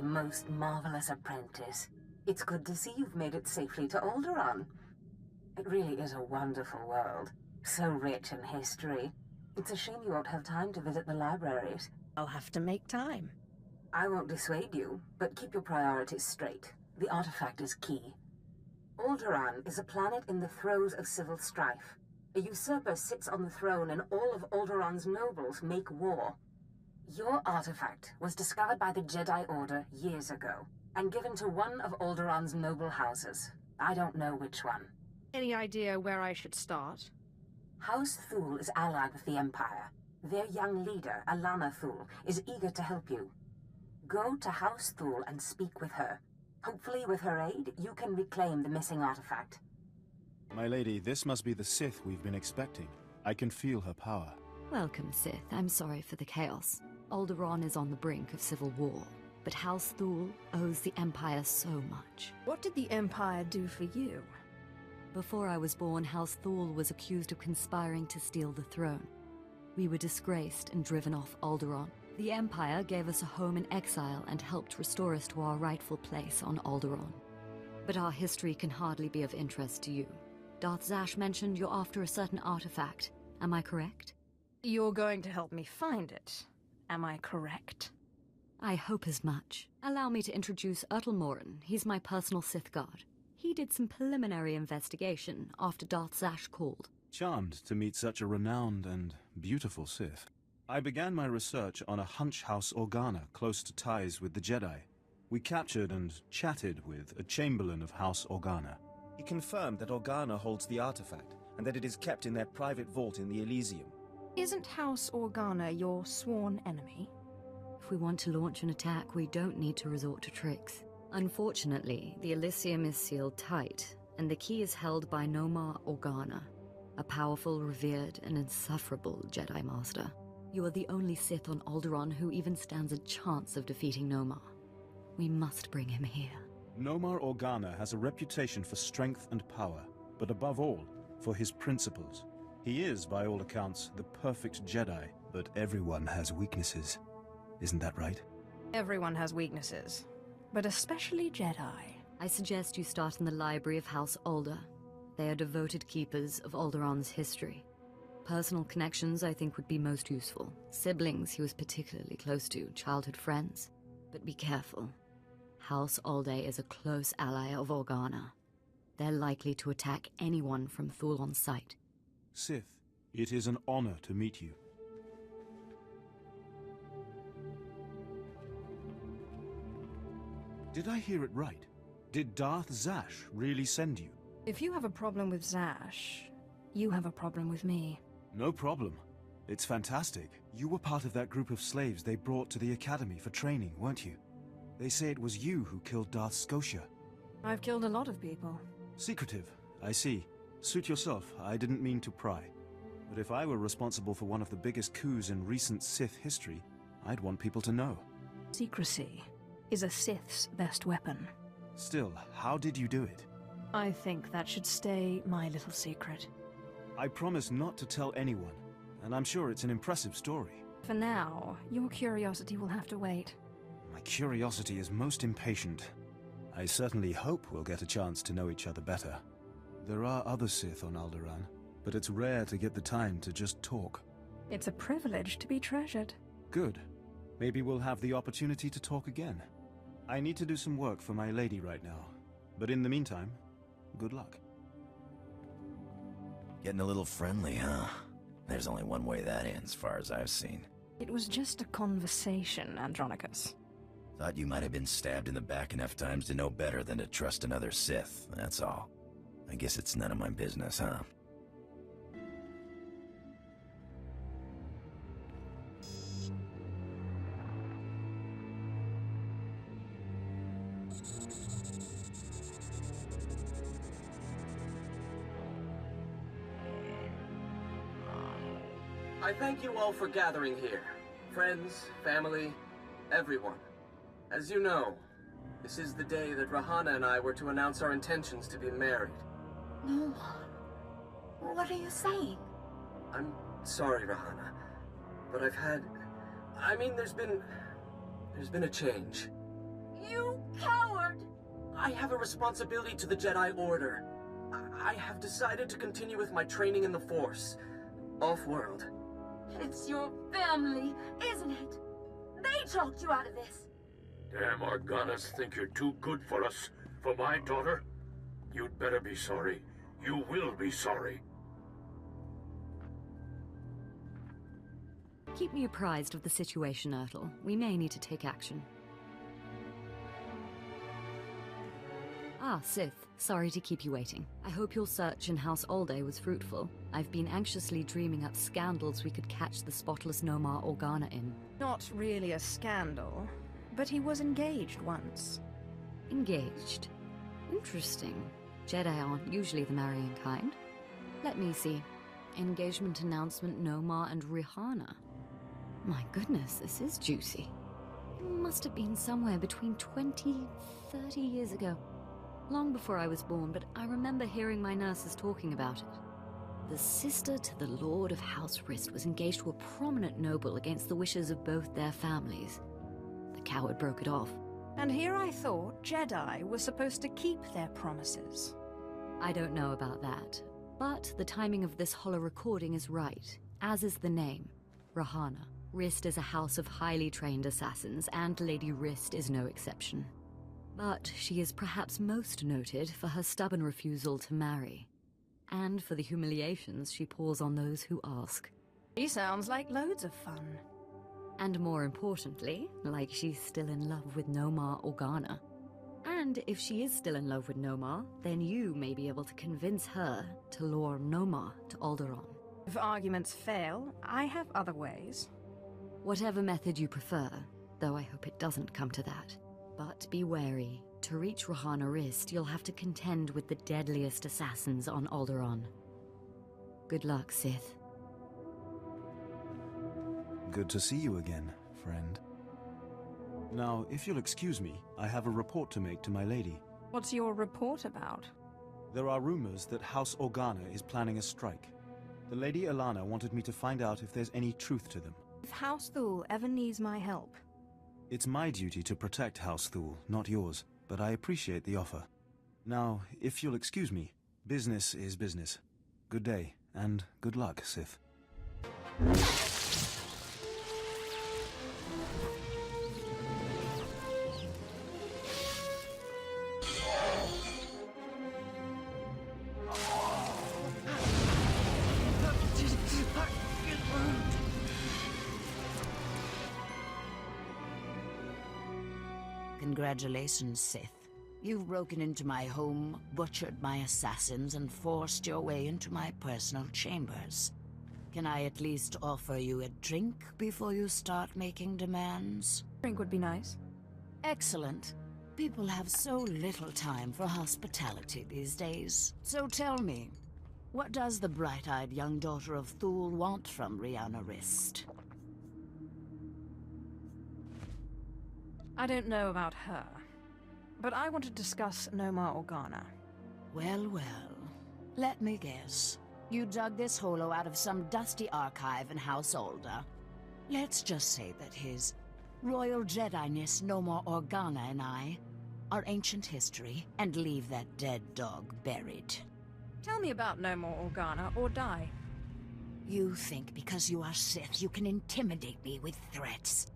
my most marvelous apprentice. It's good to see you've made it safely to Alderaan. It really is a wonderful world, so rich in history. It's a shame you won't have time to visit the libraries. I'll have to make time. I won't dissuade you, but keep your priorities straight. The artifact is key. Alderaan is a planet in the throes of civil strife. A usurper sits on the throne and all of Alderaan's nobles make war. Your artifact was discovered by the Jedi Order years ago, and given to one of Alderaan's noble houses. I don't know which one. Any idea where I should start? House Thule is allied with the Empire. Their young leader, Alana Thule, is eager to help you. Go to House Thule and speak with her. Hopefully with her aid, you can reclaim the missing artifact. My lady, this must be the Sith we've been expecting. I can feel her power. Welcome, Sith. I'm sorry for the chaos. Alderaan is on the brink of civil war, but House Thule owes the Empire so much. What did the Empire do for you? Before I was born, House Thule was accused of conspiring to steal the throne. We were disgraced and driven off Alderaan. The Empire gave us a home in exile and helped restore us to our rightful place on Alderaan. But our history can hardly be of interest to you. Darth Zash mentioned you're after a certain artifact. Am I correct? You're going to help me find it. Am I correct? I hope as much. Allow me to introduce Morin. He's my personal Sith guard. He did some preliminary investigation after Darth Zash called. Charmed to meet such a renowned and beautiful Sith. I began my research on a hunch House Organa close to ties with the Jedi. We captured and chatted with a Chamberlain of House Organa. He confirmed that Organa holds the artifact, and that it is kept in their private vault in the Elysium. Isn't House Organa your sworn enemy? If we want to launch an attack, we don't need to resort to tricks. Unfortunately, the Elysium is sealed tight, and the key is held by Nomar Organa, a powerful, revered, and insufferable Jedi Master. You are the only Sith on Alderaan who even stands a chance of defeating Nomar. We must bring him here. Nomar Organa has a reputation for strength and power, but above all, for his principles. He is, by all accounts, the perfect Jedi, but everyone has weaknesses. Isn't that right? Everyone has weaknesses, but especially Jedi. I suggest you start in the library of House Alder. They are devoted keepers of Alderaan's history. Personal connections, I think, would be most useful. Siblings he was particularly close to, childhood friends. But be careful. House Alde is a close ally of Organa. They're likely to attack anyone from Thule on sight. Sith, it is an honor to meet you. Did I hear it right? Did Darth Zash really send you? If you have a problem with Zash, you have a problem with me. No problem. It's fantastic. You were part of that group of slaves they brought to the academy for training, weren't you? They say it was you who killed Darth Scotia. I've killed a lot of people. Secretive, I see. Suit yourself, I didn't mean to pry. But if I were responsible for one of the biggest coups in recent Sith history, I'd want people to know. Secrecy is a Sith's best weapon. Still, how did you do it? I think that should stay my little secret. I promise not to tell anyone, and I'm sure it's an impressive story. For now, your curiosity will have to wait. My curiosity is most impatient. I certainly hope we'll get a chance to know each other better. There are other Sith on Alderaan, but it's rare to get the time to just talk. It's a privilege to be treasured. Good. Maybe we'll have the opportunity to talk again. I need to do some work for my lady right now, but in the meantime, good luck. Getting a little friendly, huh? There's only one way that ends, far as I've seen. It was just a conversation, Andronicus. Thought you might have been stabbed in the back enough times to know better than to trust another Sith, that's all. I guess it's none of my business, huh? I thank you all for gathering here. Friends, family, everyone. As you know, this is the day that Rahana and I were to announce our intentions to be married. No. What are you saying? I'm sorry, Rahana, but I've had... I mean, there's been a change. You coward! I have a responsibility to the Jedi Order. I have decided to continue with my training in the Force. Off-world. It's your family, isn't it? They talked you out of this. Damn Organas think you're too good for us, for my daughter. You'd better be sorry. You will be sorry. Keep me apprised of the situation, Ertl. We may need to take action. Ah, Sith. Sorry to keep you waiting. I hope your search in House Alde was fruitful. I've been anxiously dreaming up scandals we could catch the spotless Nomar Organa in. Not really a scandal, but he was engaged once. Engaged? Interesting. Jedi aren't usually the marrying kind. Let me see. Engagement announcement Nomar and Rihanna. My goodness, this is juicy. It must have been somewhere between 20, 30 years ago. Long before I was born, but I remember hearing my nurses talking about it. The sister to the Lord of House Rist was engaged to a prominent noble against the wishes of both their families. The coward broke it off. And here I thought Jedi were supposed to keep their promises. I don't know about that, but the timing of this holo recording is right, as is the name, Rihanna. Rist is a house of highly trained assassins, and Lady Rist is no exception. But she is perhaps most noted for her stubborn refusal to marry, and for the humiliations she pours on those who ask. She sounds like loads of fun. And more importantly, like she's still in love with Nomar Organa. And if she is still in love with Nomar, then you may be able to convince her to lure Nomar to Alderaan. If arguments fail, I have other ways. Whatever method you prefer, though I hope it doesn't come to that. But be wary. To reach Rihanna Rist, you'll have to contend with the deadliest assassins on Alderaan. Good luck, Sith. Good to see you again, friend. Now, if you'll excuse me, I have a report to make to my lady. What's your report about? There are rumors that House Organa is planning a strike. The Lady Ilana wanted me to find out if there's any truth to them. If House Thule ever needs my help... It's my duty to protect House Thule, not yours, but I appreciate the offer. Now, if you'll excuse me, business is business. Good day, and good luck, Sith. Congratulations, Sith. You've broken into my home, butchered my assassins, and forced your way into my personal chambers. Can I at least offer you a drink before you start making demands? Drink would be nice. Excellent. People have so little time for hospitality these days. So tell me, what does the bright-eyed young daughter of Thule want from Rihanna Rist? I don't know about her, but I want to discuss Nomar Organa. Well, well. Let me guess. You dug this holo out of some dusty archive in House Alda. Let's just say that his Royal Jedi-ness Nomar Organa and I are ancient history, and leave that dead dog buried. Tell me about Nomar Organa or die. You think because you are Sith you can intimidate me with threats.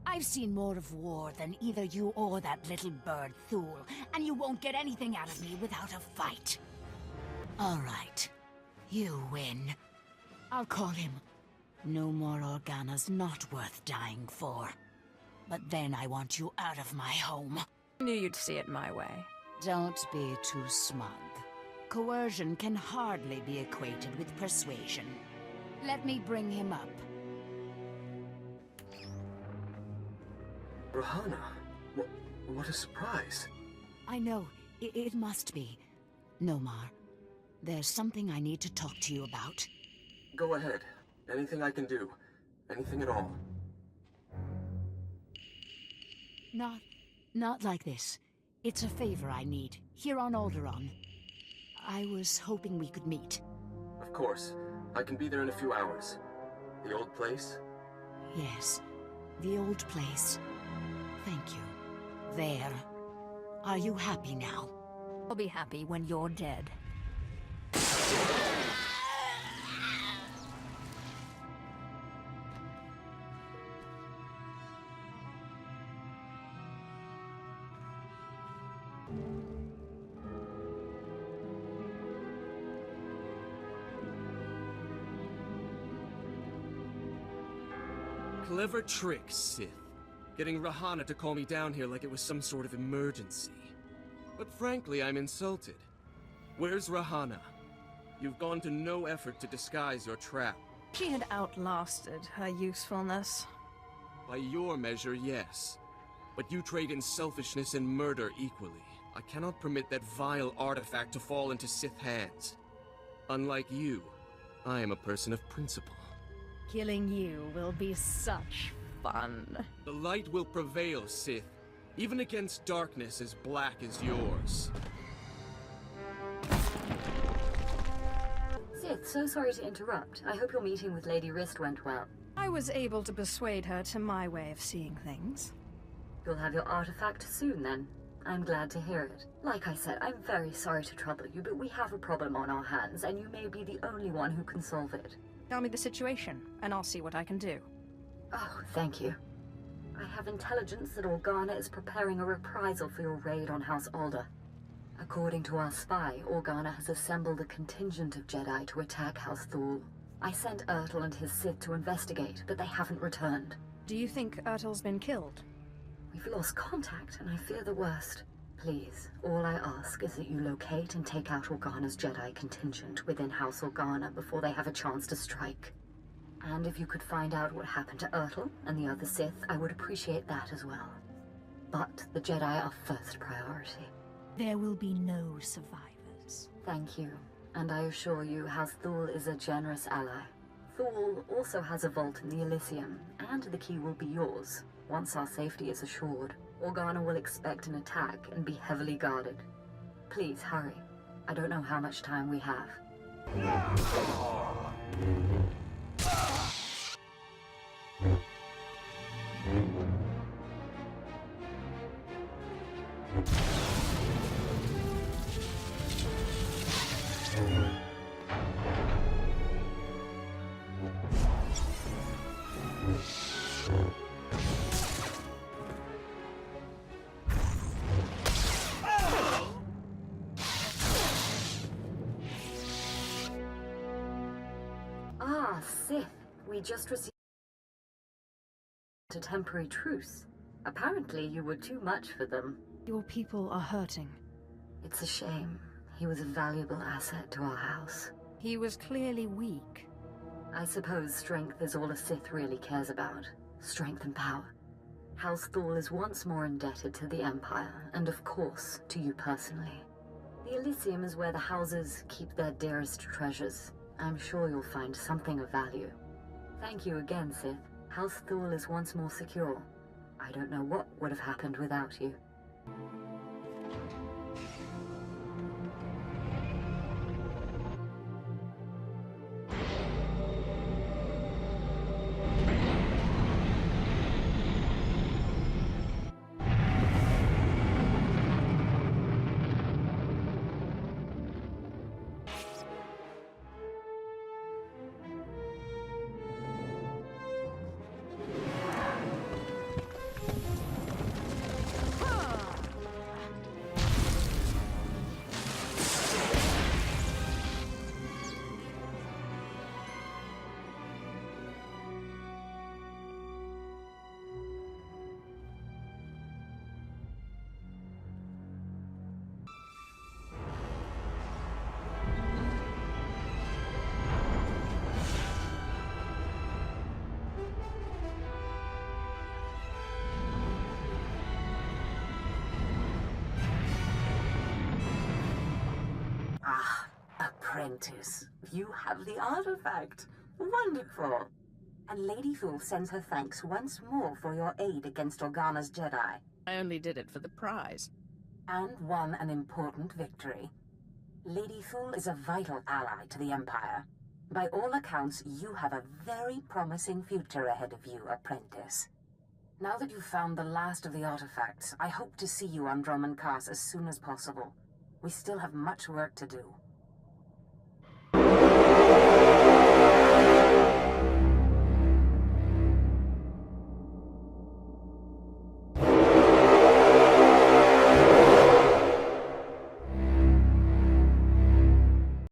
I've seen more of war than either you or that little bird Thule, and you won't get anything out of me without a fight. All right. You win. I'll call him. Nomar Organa's not worth dying for. But then I want you out of my home. I knew you'd see it my way. Don't be too smug. Coercion can hardly be equated with persuasion. Let me bring him up. Rihanna, what a surprise. I know, it must be. Nomar, there's something I need to talk to you about. Go ahead. Anything I can do. Anything at all. Not like this. It's a favor I need, here on Alderaan. I was hoping we could meet. Of course. I can be there in a few hours. The old place? Yes, the old place. Thank you. There. Are you happy now? I'll be happy when you're dead. Clever trick, Sith. Getting Rahana to call me down here like it was some sort of emergency. But frankly, I'm insulted. Where's Rahana? You've gone to no effort to disguise your trap. She had outlasted her usefulness. By your measure, yes. But you trade in selfishness and murder equally. I cannot permit that vile artifact to fall into Sith hands. Unlike you, I am a person of principle. Killing you will be such fun. The light will prevail, Sith, even against darkness as black as yours. Sith, so sorry to interrupt. I hope your meeting with Lady Wrist went well. I was able to persuade her to my way of seeing things. You'll have your artifact soon, then. I'm glad to hear it. Like I said, I'm very sorry to trouble you, but we have a problem on our hands, and you may be the only one who can solve it. Tell me the situation, and I'll see what I can do. Oh, thank you. I have intelligence that Organa is preparing a reprisal for your raid on House Alder. According to our spy, Organa has assembled a contingent of Jedi to attack House Thul. I sent Ertl and his Sith to investigate, but they haven't returned. Do you think Ertl's been killed? We've lost contact, and I fear the worst. Please, all I ask is that you locate and take out Organa's Jedi contingent within House Organa before they have a chance to strike. And if you could find out what happened to Ertl and the other Sith, I would appreciate that as well. But the Jedi are first priority. There will be no survivors. Thank you, and I assure you House Thul is a generous ally. Thul also has a vault in the Elysium, and the key will be yours. Once our safety is assured, Organa will expect an attack and be heavily guarded. Please hurry. I don't know how much time we have. Ah, Sith. We just received a temporary truce. Apparently you were too much for them. Your people are hurting. It's a shame. He was a valuable asset to our house. He was clearly weak. I suppose strength is all a Sith really cares about. Strength and power. House Thul is once more indebted to the Empire, and of course, to you personally. The Elysium is where the houses keep their dearest treasures. I'm sure you'll find something of value. Thank you again, Sith. House Thul is once more secure. I don't know what would have happened without you. Apprentice, you have the artifact. Wonderful. And Lady Thul sends her thanks once more for your aid against Organa's Jedi. I only did it for the prize. And won an important victory. Lady Thul is a vital ally to the Empire. By all accounts, you have a very promising future ahead of you, Apprentice. Now that you've found the last of the artifacts, I hope to see you on Dromund Kaas as soon as possible. We still have much work to do.